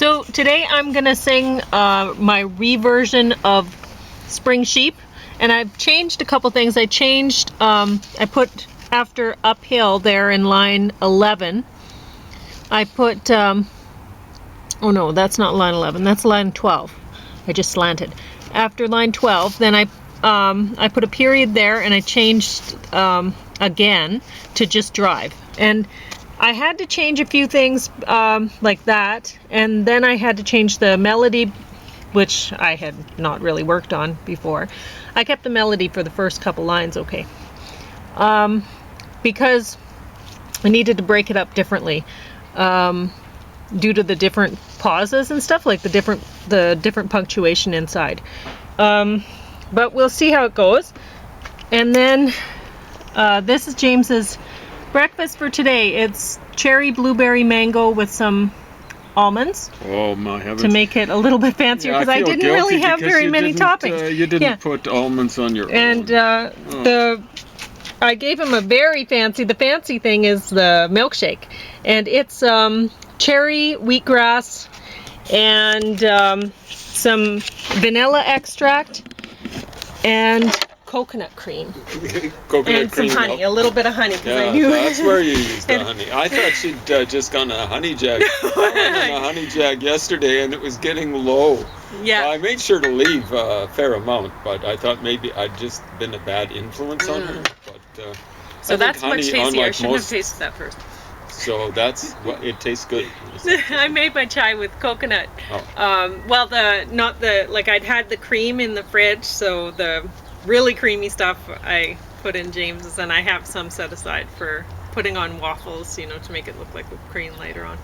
So today I'm gonna sing my reversion of Spring Sheep, and I've changed a couple things. I changed, I put after uphill there in line 11, I put, oh no, that's not line 11, that's line 12. I just slanted. After line 12, then I put a period there, and I changed again to just drive. And I had to change a few things like that, and then I had to change the melody, which I had not really worked on before. I kept the melody for the first couple lines okay, because I needed to break it up differently due to the different pauses and stuff, like the different punctuation inside. But we'll see how it goes. And then this is James's breakfast for today. It's cherry, blueberry, mango with some almonds. Oh my heavens. To make it a little bit fancier, because I didn't really have very many toppings. You didn't put almonds on your and I gave him a very fancy, the fancy thing is the milkshake. And it's cherry, wheatgrass, and some vanilla extract, and coconut cream. Coconut cream, some honey, milk. A little bit of honey. Yeah, I knew that's where you used the honey. I thought she'd just gone a honey jag. I went on a honey jag yesterday, and it was getting low. Yeah. I made sure to leave a fair amount, but I thought maybe I'd just been a bad influence on her. But so that's much tastier. I shouldn't most, have tasted that first. So that's what it tastes good. I made my chai with coconut. Oh. Well, I'd had the cream in the fridge, so the really creamy stuff I put in James's, and I have some set aside for putting on waffles, to make it look like whipped cream later on.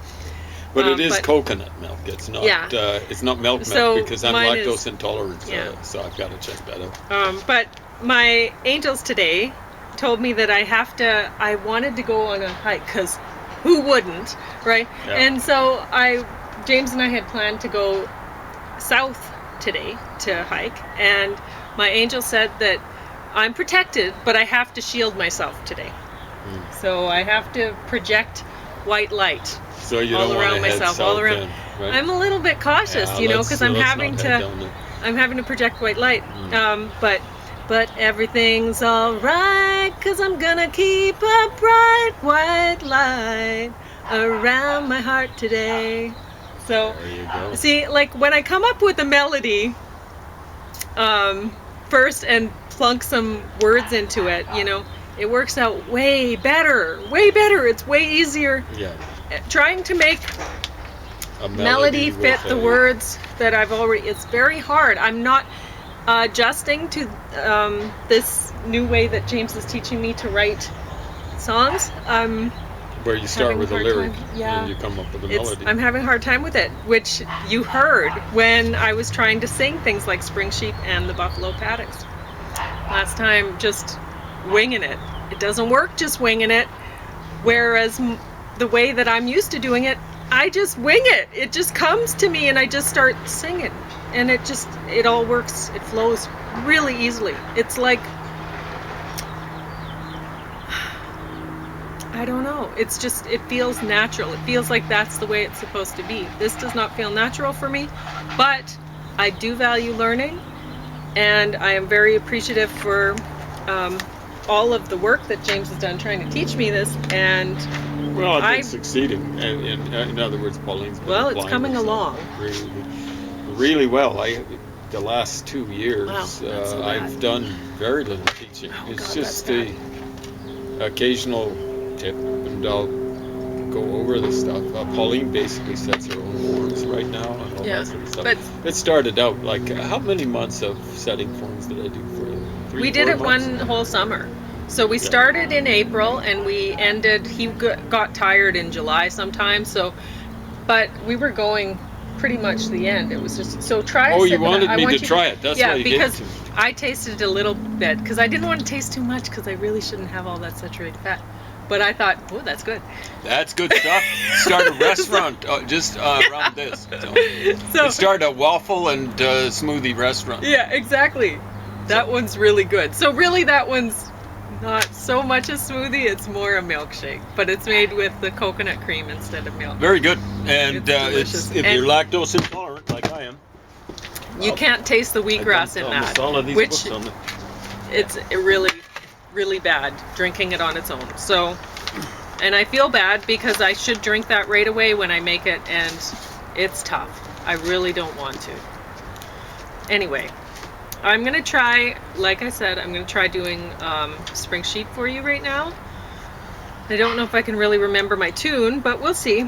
But it is coconut milk. It's not. Yeah. It's not milk because I'm lactose intolerant. So I've got to check that out. But my angels today told me that I wanted to go on a hike, because who wouldn't, right? Yeah. And so James and I had planned to go south today to hike, and my angel said that I'm protected, but I have to shield myself today. So I have to project white light all around myself, all around. Then, right? I'm a little bit cautious, because I'm having to project white light. But everything's alright, 'cause I'm gonna keep a bright white light around my heart today. So, there you go. See, like when I come up with a melody first and plunk some words into it, it works out way better. It's way easier. Yeah. Trying to make a melody fit the words that I've already, it's very hard. I'm not adjusting to this new way that James is teaching me to write songs. Where you start with a lyric and you come up with a melody. I'm having a hard time with it, which you heard when I was trying to sing things like Spring Sheep and the Buffalo Paddocks. Last time, just winging it. It doesn't work just winging it, whereas the way that I'm used to doing it, I just wing it. It just comes to me and I just start singing. And it all works, it flows really easily. It's like, I don't know, it feels natural. It feels like that's the way it's supposed to be. This does not feel natural for me, but I do value learning, and I am very appreciative for all of the work that James has done trying to teach me this, and well, I've been succeeding. In other words, Pauline's been it's coming along. Really well. The last 2 years, so I've done very little teaching. It's just the occasional tip, and I'll go over the stuff. Pauline basically sets her own forms right now and all that sort of stuff. But it started out like, how many months of setting forms did I do for you? 3, we did 4 it months? one whole summer. So we started in April and we ended, he got tired in July sometime, but we were going pretty much the end. It was just, so try it. Oh, you wanted me to try it. That's why you gave it to me. I tasted a little bit, because I didn't want to taste too much, because I really shouldn't have all that saturated fat. But I thought, oh, that's good. That's good stuff. Start a restaurant just around this. So start a waffle and smoothie restaurant. Yeah, exactly. That one's really good. So really that one's not so much a smoothie, it's more a milkshake, but it's made with the coconut cream instead of milk. Very good. And It's delicious. if you're lactose intolerant, like I am, You can't taste the wheatgrass in that, all of these which books on it. it's really, really bad drinking it on its own. So, and I feel bad because I should drink that right away when I make it, and it's tough. I really don't want to. Anyway, I'm gonna try, like I said, I'm gonna try doing Spring Sheep for you right now. I don't know if I can really remember my tune, but we'll see.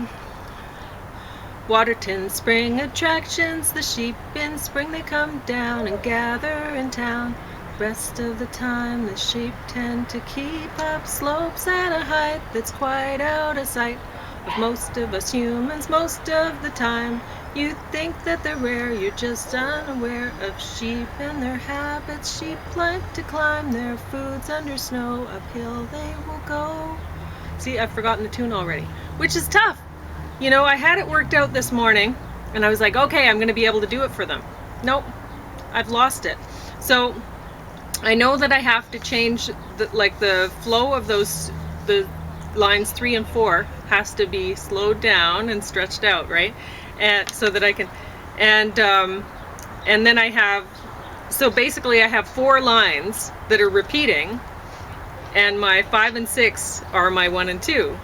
Waterton spring attractions, the sheep in spring they come down and gather in town. Rest of the time the sheep tend to keep up slopes at a height that's quite out of sight of most of us humans most of the time. You think that they're rare, you're just unaware of sheep and their habits. Sheep like to climb their foods under snow, uphill they will go. See, I've forgotten the tune already, which is tough. You know, I had it worked out this morning, and I was like, okay, I'm going to be able to do it for them. Nope, I've lost it. So I know that I have to change, the flow of the lines 3 and 4 has to be slowed down and stretched out, right? And so that I can, and then I have, so basically I have 4 lines that are repeating, and my 5 and 6 are my 1 and 2.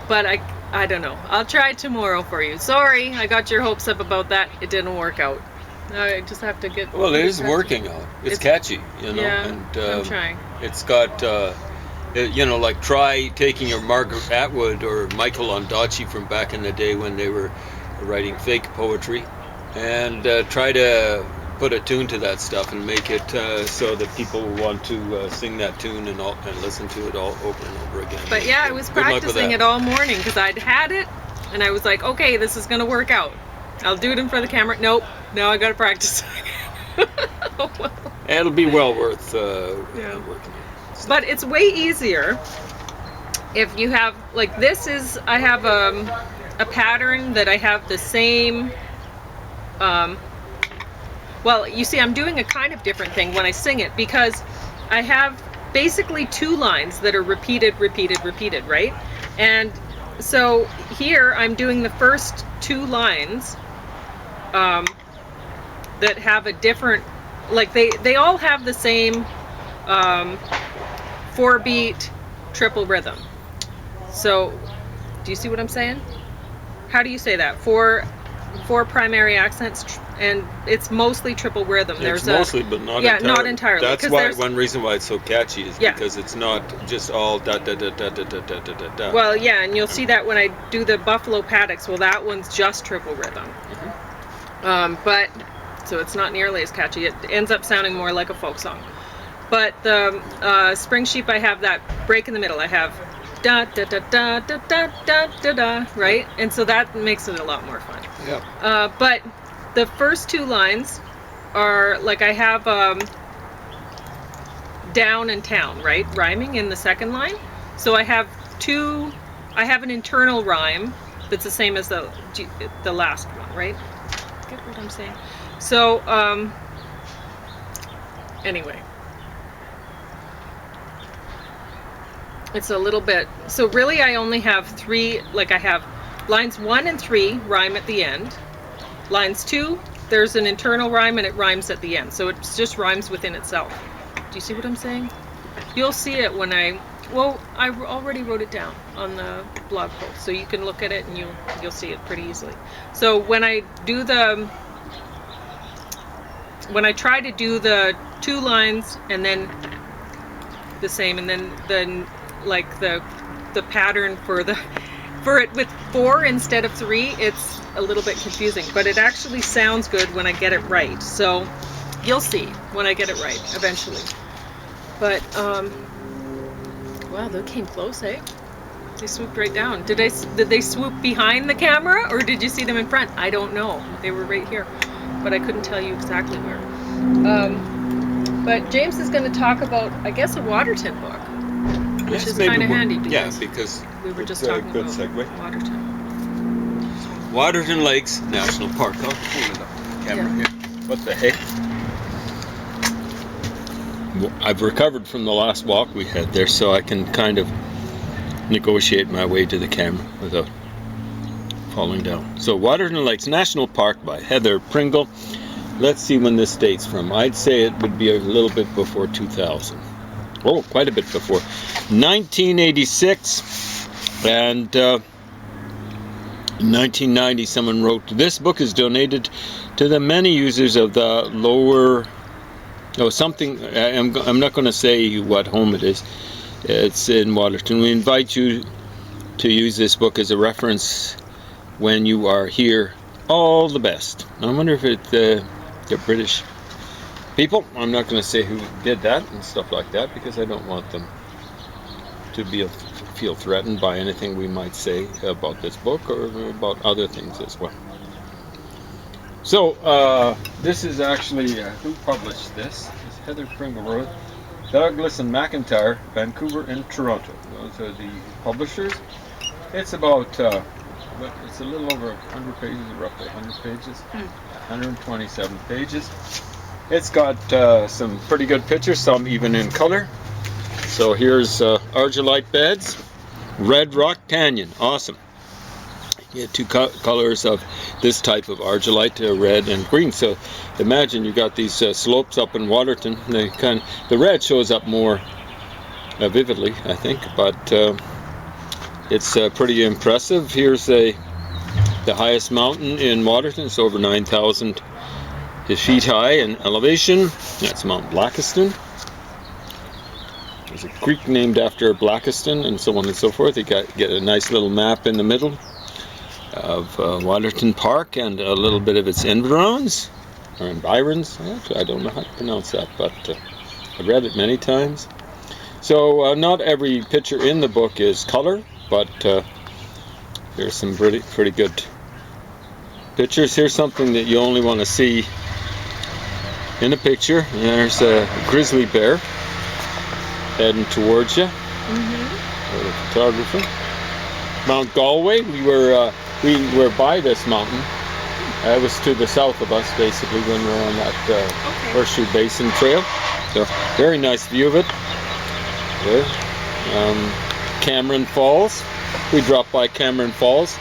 But I don't know. I'll try tomorrow for you. Sorry, I got your hopes up about that. It didn't work out. I just have to get. Well, it is working out. It's catchy, you know. Yeah, and, I'm trying. It's got, you know, like try taking your Margaret Atwood or Michael Ondaatje from back in the day when they were writing fake poetry, and try to put a tune to that stuff and make it so that people want to sing that tune and listen to it all over and over again. But yeah, I was practicing it all morning because I'd had it, and I was like, okay, this is gonna work out. I'll do it in front of the camera. Nope. Now I gotta practice. Oh, well. It'll be well worth working. But it's way easier if you have, like, this is, I have a pattern that I have the same, well, you see, I'm doing a kind of different thing when I sing it because I have basically 2 lines that are repeated, right? And so here I'm doing the first 2 lines that have a different, like they all have the same 4-beat triple rhythm. So do you see what I'm saying? How do you say that? 4 primary accents, and it's mostly triple rhythm. It's mostly, but not entirely. Not entirely. That's why one reason why it's so catchy is because it's not just all da da da da da da da da da da. Well, yeah, and you'll see that when I do the Buffalo Paddocks. Well, that one's just triple rhythm. But so it's not nearly as catchy. It ends up sounding more like a folk song. But the Spring Sheep, I have that break in the middle. I have da da da da da da da da da, right? And so that makes it a lot more fun. Yeah. But the first 2 lines are like I have down and town, right? Rhyming in the second line. So I have an internal rhyme that's the same as the last one, right? Get what I'm saying? So anyway. It's a little bit, so really I only have 3, like I have lines 1 and 3 rhyme at the end. Lines 2, there's an internal rhyme and it rhymes at the end. So it just rhymes within itself. Do you see what I'm saying? You'll see it when I already wrote it down on the blog post. So you can look at it and you'll see it pretty easily. So when I try to do the 2 lines and then the same, and then like the pattern for it with 4 instead of 3, it's a little bit confusing, but it actually sounds good when I get it right. So you'll see when I get it right eventually. But wow, they came close, eh? They swooped right down. Did they swoop behind the camera, or did you see them in front? I don't know. They were right here, but I couldn't tell you exactly where. But James is going to talk about, I guess, a Waterton book, which is kind of handy because we were just talking about Waterton. Waterton Lakes National Park. I'll pull it up on the camera here. What the heck? I've recovered from the last walk we had there, so I can kind of negotiate my way to the camera without falling down. So Waterton Lakes National Park by Heather Pringle. Let's see when this dates from. I'd say it would be a little bit before 2000. Oh, quite a bit before. 1986. And 1990 someone wrote, this book is donated to the many users of the lower, something, I'm not going to say what home it is. It's in Waterton. We invite you to use this book as a reference when you are here. All the best. I wonder if they're British people. I'm not going to say who did that and stuff like that, because I don't want them to feel threatened by anything we might say about this book or about other things as well. So this is actually who published this? It's Heather Pringle wrote. Douglas and McIntyre, Vancouver and Toronto. Those are the publishers. It's about it's a little over 100 pages, roughly 100 pages, 127 pages. It's got some pretty good pictures, some even in color. So here's argillite beds, Red Rock Canyon, awesome. You get two colors of this type of argillite, red and green. So imagine you got these slopes up in Waterton. The red shows up more vividly, I think, but it's pretty impressive. Here's the highest mountain in Waterton. It's over 9,000 feet high in elevation. That's Mount Blackiston. There's a creek named after Blackiston, and so on and so forth. You get a nice little map in the middle of Waterton Park and a little bit of its environs, or environs. I don't know how to pronounce that, but I've read it many times. So not every picture in the book is color, but there's some pretty good pictures. Here's something that you only want to see in a picture. There's a grizzly bear heading towards you. Or the photographer. Mount Galway. We were by this mountain. It was to the south of us, basically, when we were on that Horseshoe Basin Trail. So very nice view of it. There. Cameron Falls. We dropped by Cameron Falls,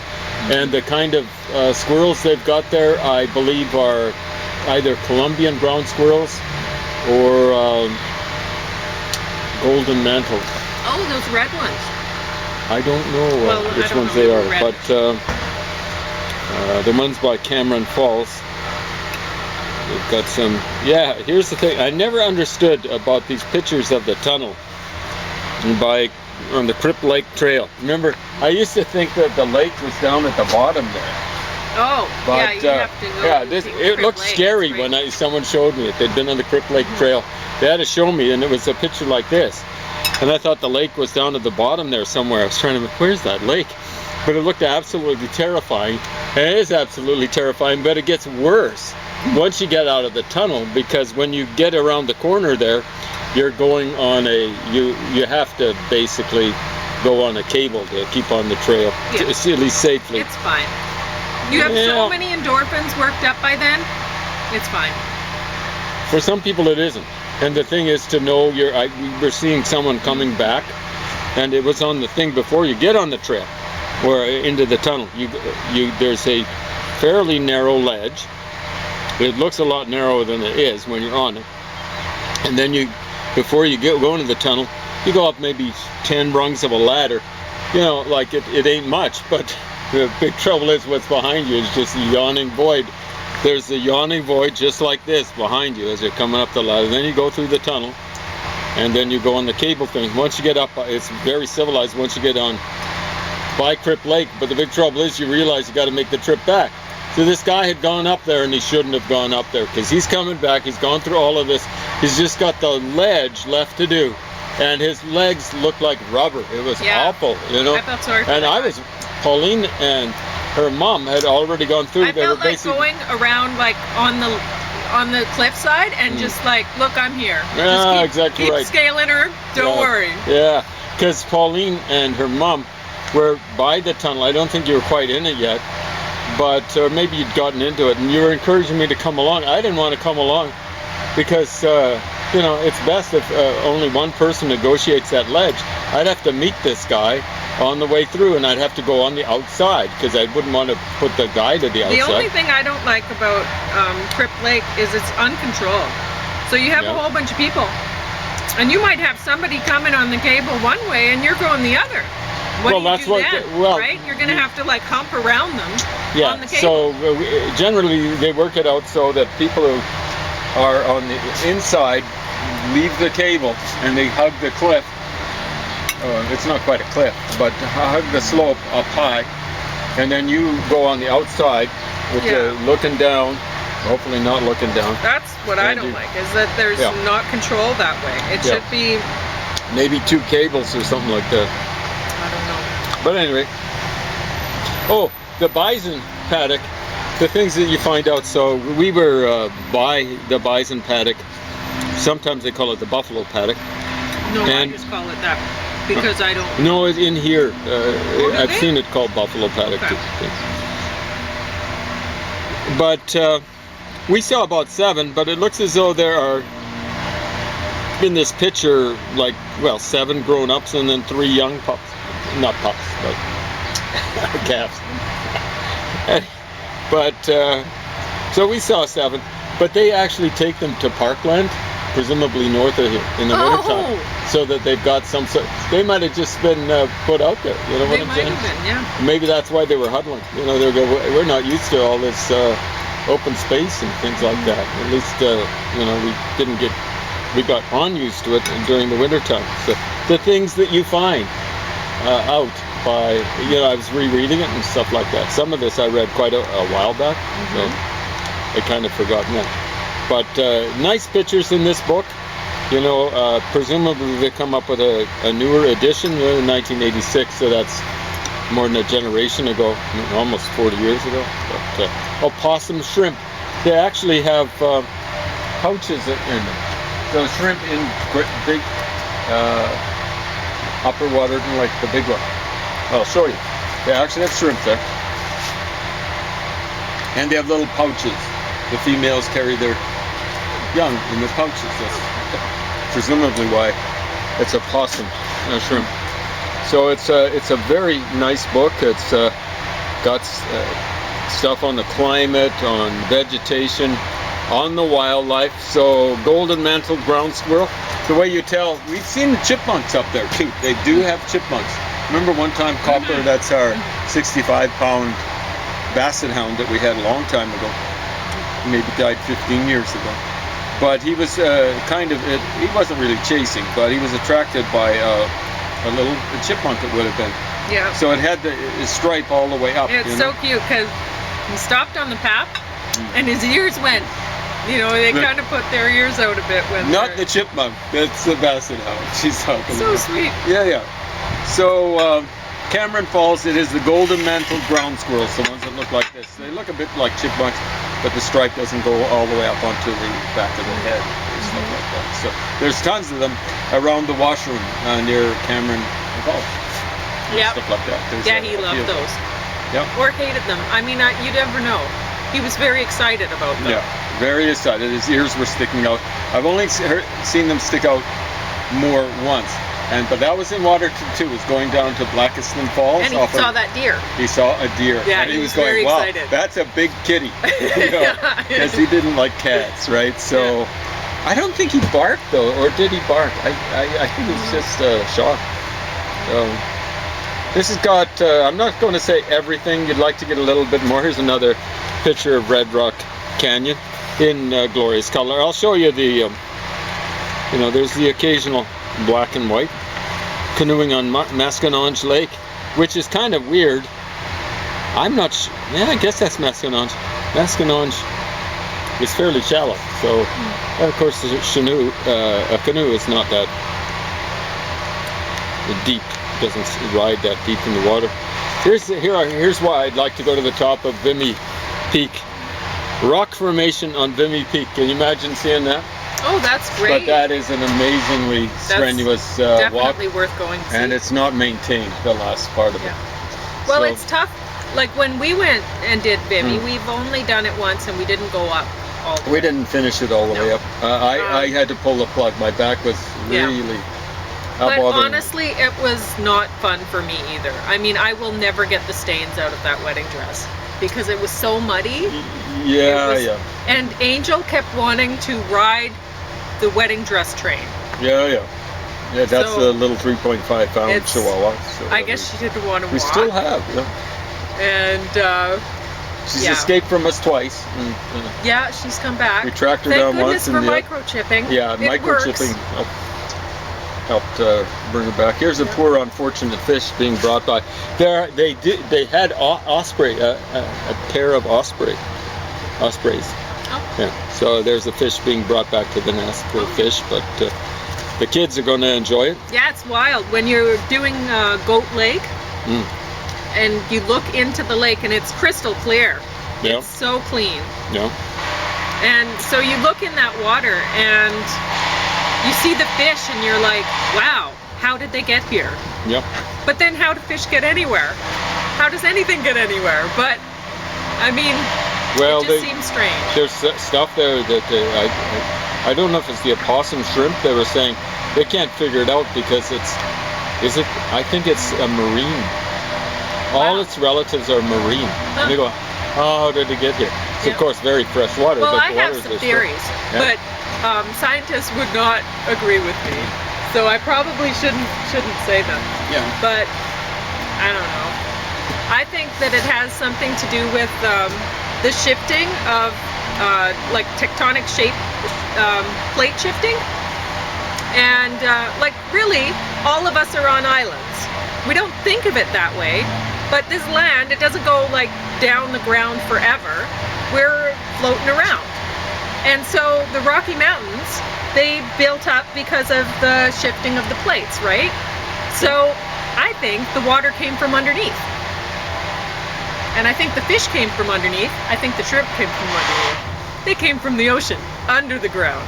and the kind of squirrels they've got there, I believe, are either Columbian ground squirrels or golden mantle. Oh, those red ones. I don't know which ones they are, but the ones by Cameron Falls, they've got some. Yeah, here's the thing. I never understood about these pictures of the tunnel on the Crip Lake Trail. Remember, I used to think that the lake was down at the bottom there. Oh, but, yeah, you have to go. Yeah, it looked scary when someone showed me it. They'd been on the Crip Lake Trail. They had to show me, and it was a picture like this. And I thought the lake was down at the bottom there somewhere. I was trying to, where's that lake? But it looked absolutely terrifying. And it is absolutely terrifying, but it gets worse once you get out of the tunnel, because when you get around the corner there, you're going on you have to basically go on a cable to keep on the trail, at least safely. It's fine. You have so many endorphins worked up by then, it's fine. For some people it isn't. And the thing is to know we were seeing someone coming back, and it was on the thing before you get on the trail, or into the tunnel. There's a fairly narrow ledge. It looks a lot narrower than it is when you're on it. And then before you go into the tunnel, you go up maybe 10 rungs of a ladder. You know, like it ain't much, but the big trouble is what's behind you is just a yawning void. There's a yawning void just like this behind you as you're coming up the ladder. Then you go through the tunnel, and then you go on the cable thing. Once you get up, it's very civilized once you get on by Crip Lake, but the big trouble is you realize you got to make the trip back. So this guy had gone up there, and he shouldn't have gone up there, because he's coming back, he's gone through all of this, he's just got the ledge left to do, and his legs looked like rubber. It was awful, you know. I felt sorry for Pauline and her mom had already gone through. I felt like going around like on the cliffside and just like, look, I'm here. Yeah, just keep scaling her. Don't worry. Yeah, because Pauline and her mom were by the tunnel. I don't think you were quite in it yet, but maybe you'd gotten into it, and you were encouraging me to come along. I didn't want to come along because you know, it's best if only one person negotiates that ledge. I'd have to meet this guy on the way through, and I'd have to go on the outside because I wouldn't want to put the guy to the outside. The only thing I don't like about Crip Lake is it's uncontrolled. So you have a whole bunch of people, and you might have somebody coming on the cable one way and you're going the other. What do you do then, right? You're going to have to like hump around them on the cable. So generally they work it out so that people who are on the inside leave the cable and they hug the cliff. It's not quite a cliff, but hug the slope up high, and then you go on the outside with looking down, hopefully not looking down. That's what I don't like, is that there's not control that way. It should be maybe 2 cables or something like that. I don't know. But anyway, the bison paddock, the things that you find out. So we were by the bison paddock. Sometimes they call it the buffalo paddock. No, I just call it that because I don't. No, it's in here. I've seen it called buffalo paddock too. But we saw about 7, but it looks as though there are, in this picture, like, well, 7 grown-ups and then 3 young pups. Not pups, but calves. But so we saw 7, but they actually take them to parkland, presumably north of here in the wintertime, so that they've got some sort. They might have just been put out there. You know what I'm saying? They might have been, yeah. Maybe that's why they were huddling. You know, we're not used to all this open space and things like that. At least you know, we got unused to it during the wintertime. So the things that you find out by, you know, I was rereading it and stuff like that. Some of this I read quite a while back, so I kind of forgotten that. But nice pictures in this book. You know, presumably they come up with a newer edition in 1986, so that's more than a generation ago, almost 40 years ago. But possum shrimp, they actually have pouches in them. So shrimp in big upper Waterton Lake, the big one. I'll show you. They actually have shrimp there. And they have little pouches. The females carry their young in the pouches. That's presumably why it's a possum shrimp. So it's a very nice book. It's got stuff on the climate, on vegetation, on the wildlife. So golden mantled ground squirrel. The way you tell, we've seen the chipmunks up there too. They do have chipmunks. Remember one time Copper, that's our 65-pound basset hound that we had a long time ago. Maybe died 15 years ago. But he was he wasn't really chasing, but he was attracted by a little chipmunk it would have been. Yeah. So it had the stripe all the way up. It's so cute because he stopped on the path and his ears went. You know, they kind of put their ears out a bit when not the chipmunk, that's the basset hound she's talking so about. Sweet. Yeah. So Cameron Falls, it is the golden mantled ground squirrels, the ones that look like this. They look a bit like chipmunks, but the stripe doesn't go all the way up onto the back of the head or stuff like that. So there's tons of them around the washroom near Cameron Falls. Yeah. Stuff like that. He loved those. Yeah. Or hated them. I mean, you never know. He was very excited about them. Yeah, very excited. His ears were sticking out. I've only seen them stick out more once. But that was in Waterton too. It was going down to Blackiston Falls. And he saw that deer. He saw a deer. Yeah, and he was very going, wow, excited. That's a big kitty. Because he didn't like cats, right? So I don't think he barked though, or did he bark? I think it's just shock. This has got, I'm not going to say everything. You'd like to get a little bit more. Here's another picture of Red Rock Canyon in glorious color. I'll show you the, you know, there's the occasional black and white canoeing on Masconange Lake, which is kind of weird. I'm not sure. Yeah, I guess that's Masconange. Masconange is fairly shallow, so of course a canoe is not that deep. Doesn't ride that deep in the water. Here's why I'd like to go to the top of Vimy Peak. Rock formation on Vimy Peak. Can you imagine seeing that? Oh, that's great. But that is an amazingly strenuous definitely walk. Worth going to see. And it's not maintained, the last part of it. Well, it's tough. Like when we went and did Vimy, we've only done it once and we didn't go up. all the We way. didn't finish it all the way up. I had to pull the plug. My back was really But bothering. honestly, it was not fun for me either. I mean, I will never get the stains out of that wedding dress because it was so muddy. Yeah, It was- yeah. And Angel kept wanting to ride the wedding dress train. Yeah, that's So, the little 3.5 pound it's- Chihuahua. So I guess she didn't want to we walk. still have. Yeah. And She's yeah. escaped from us twice. Yeah, she's come back. We tracked her Thank down goodness once. for and microchipping. Yeah, It microchipping works. helped bring her back. Here's a poor, unfortunate fish being brought by. They had osprey, a pair of ospreys. Oh. Yeah. So there's a fish being brought back to the nest. Poor fish, but the kids are going to enjoy it. Yeah, it's wild when you're doing Goat Lake and you look into the lake and it's crystal clear. Yeah. It's so clean. Yeah. And so you look in that water and you see the fish and you're like, wow, how did they get here? Yep. But then how do fish get anywhere? How does anything get anywhere? But, I mean, Well, it just seems strange. there's stuff there that I don't know if it's the opossum shrimp. They were saying they can't figure it out because I think it's a marine. All Wow. its relatives are marine. Huh. And they go, oh, how did it get here? It's Yeah. of course very fresh water. Well, but I the have waters some are still- theories, Yeah. but scientists would not agree with me. So I probably shouldn't say them. Yeah. But I don't know. I think that it has something to do with the shifting of like tectonic shape, plate shifting. And like really, all of us are on islands. We don't think of it that way, but this land, it doesn't go like down the ground forever. We're floating around. And so the Rocky Mountains, they built up because of the shifting of the plates, right? So I think the water came from underneath. And I think the fish came from underneath. I think the shrimp came from underneath. They came from the ocean, under the ground.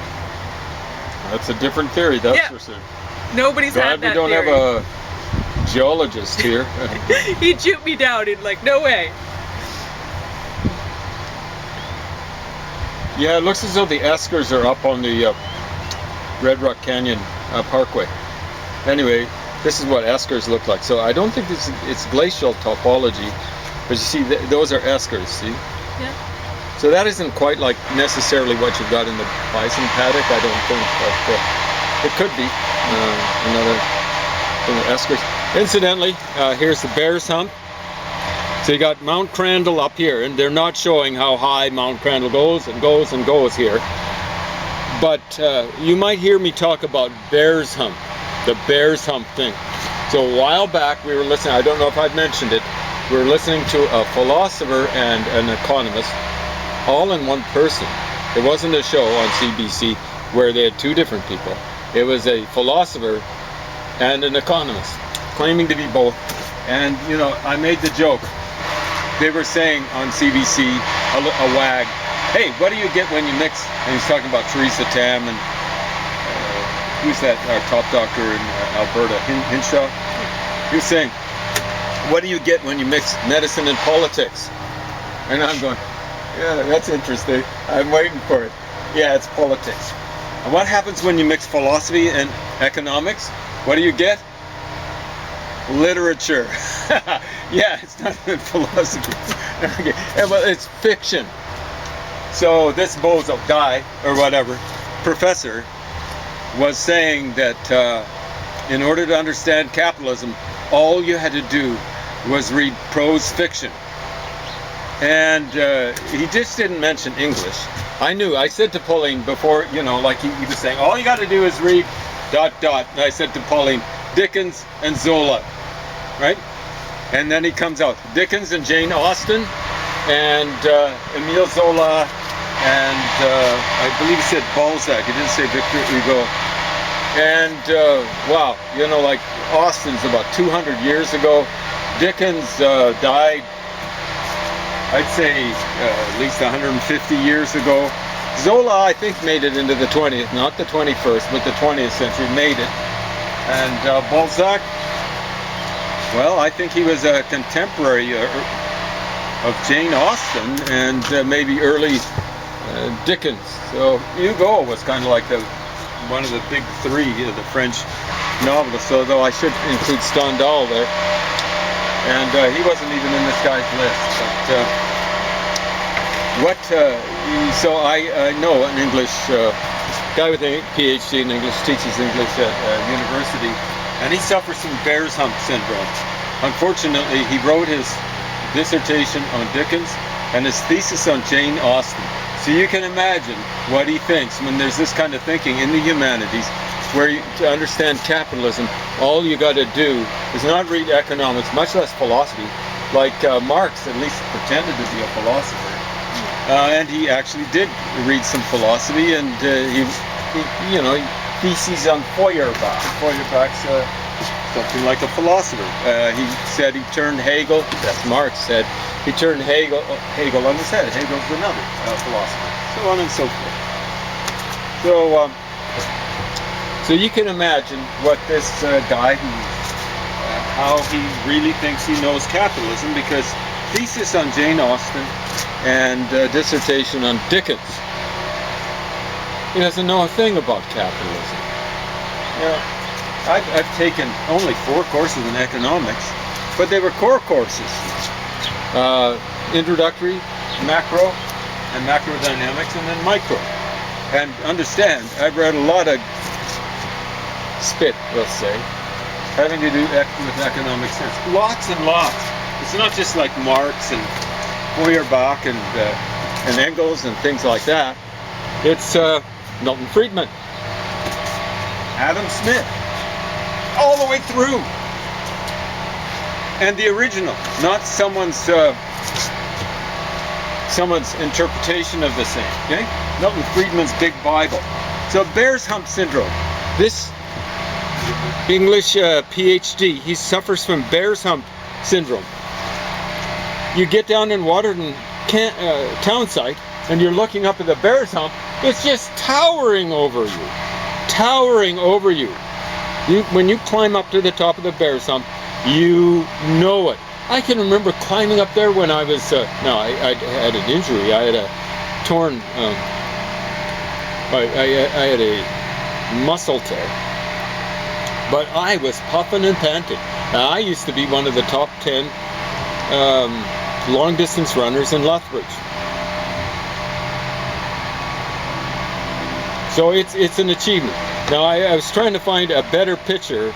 That's a different theory, that's Yeah. for sure. Nobody's Glad had we that don't theory. have a geologist here. He'd shoot me down. He'd like, no way. Yeah, it looks as though the eskers are up on the Red Rock Canyon Parkway. Anyway, this is what eskers look like. So I don't think it's glacial topology, but you see, those are eskers, see? Yeah. So that isn't quite like necessarily what you've got in the bison paddock, I don't think, but it could be another thing of eskers. Incidentally, here's the Bear's Hump. So you got Mount Crandall up here, and they're not showing how high Mount Crandall goes and goes and goes here. But you might hear me talk about Bear's Hump, the Bear's Hump thing. So a while back we were listening, I don't know if I've mentioned it, we were listening to a philosopher and an economist, all in one person. It wasn't a show on CBC where they had two different people. It was a philosopher and an economist, claiming to be both. And, you know, I made the joke. They were saying on CBC, a wag, hey, what do you get when you mix? And he's talking about Theresa Tam and who's that, our top doctor in Alberta, Hinshaw? He was saying, what do you get when you mix medicine and politics? And I'm going, yeah, that's interesting. I'm waiting for it. Yeah, it's politics. And what happens when you mix philosophy and economics? What do you get? Literature. Yeah, it's not philosophy. Okay. Yeah, well, it's fiction. So this bozo guy, or whatever, professor, was saying that in order to understand capitalism, all you had to do was read prose fiction. And he just didn't mention English. I knew, I said to Pauline before, you know, like he was saying, all you got to do is read ... And I said to Pauline, Dickens and Zola, right? And then he comes out, Dickens and Jane Austen, and Emile Zola, and I believe he said Balzac, he didn't say Victor Hugo. And wow, you know, like Austen's about 200 years ago. Dickens died, I'd say at least 150 years ago. Zola, I think, made it into the 20th, not the 21st, but the 20th century, made it. And Balzac, well, I think he was a contemporary of Jane Austen, and maybe early Dickens. So Hugo was kind of like one of the big three of the French novelists, although I should include Stendhal there. And he wasn't even in this guy's list. But so I know an English guy with a PhD in English, teaches English at university, and he suffers from Bear's Hump syndrome. Unfortunately, he wrote his dissertation on Dickens and his thesis on Jane Austen. So you can imagine what he thinks when there's this kind of thinking in the humanities, where to understand capitalism, all you got to do is not read economics, much less philosophy, like Marx at least pretended to be a philosopher. And he actually did read some philosophy, and he theses on Feuerbach. Feuerbach's something like a philosopher. He said he turned Hegel, that's Marx said, he turned Hegel on his head. Hegel's another philosopher, so on and so forth. So you can imagine what this guy, how he really thinks he knows capitalism, because thesis on Jane Austen and dissertation on Dickens, he doesn't know a thing about capitalism. I've taken only 4 courses in economics, but they were core courses. Introductory, macro, and macrodynamics, and then micro. And understand, I've read a lot of spit, let's say, having to do with economic sense. Lots and lots. It's not just like Marx and Feuerbach and Engels and things like that. It's Milton Friedman, Adam Smith, all the way through. And the original, not someone's interpretation of the same. Okay? Milton Friedman's big Bible. So Bear's Hump syndrome. This English PhD, he suffers from Bear's Hump syndrome. You get down in Waterton town site, and you're looking up at the Bear's Hump. It's just towering over you. Towering over you. When you climb up to the top of the Bear's Hump, you know it. I can remember climbing up there when I was, I had an injury. I had a torn, I had a muscle tear. But I was puffing and panting. Now, I used to be one of the top 10 long distance runners in Lethbridge. So it's an achievement. Now I was trying to find a better picture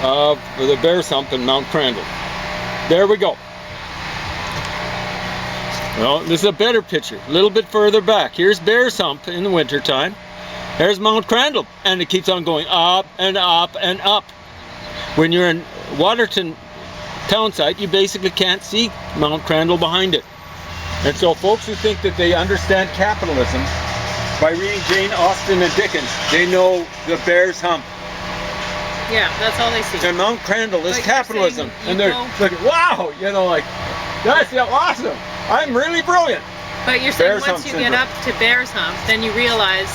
of the Bear's Hump and Mount Crandall. There we go. Well, this is a better picture. A little bit further back. Here's Bear's Hump in the wintertime. There's Mount Crandall. And it keeps on going up and up and up. When you're in Waterton town site, you basically can't see Mount Crandall behind it. And so folks who think that they understand capitalism by reading Jane Austen and Dickens, they know the Bear's Hump. Yeah, that's all they see. And Mount Crandall is capitalism. And they're looking, wow, like, that's awesome. I'm really brilliant. But you're saying once you get up to Bear's Hump, then you realize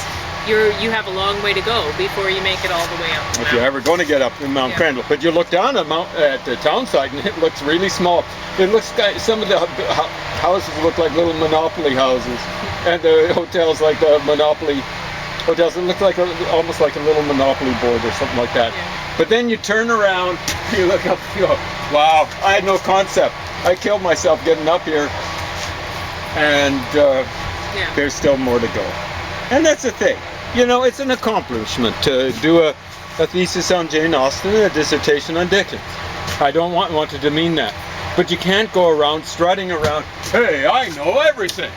you have a long way to go before you make it all the way up. If you're ever going to get up in Mount Crandall. But you look down at the town site and it looks really small. It looks like some of the houses look like little Monopoly houses, and the hotels like the Monopoly hotels. It looks like almost like a little Monopoly board or something like that. Yeah. But then you turn around, you look up, you go, wow, I had no concept. I killed myself getting up here, and there's still more to go. And that's the thing. It's an accomplishment to do a thesis on Jane Austen and a dissertation on Dickens. I don't want to demean that. But you can't go around strutting around, hey, I know everything.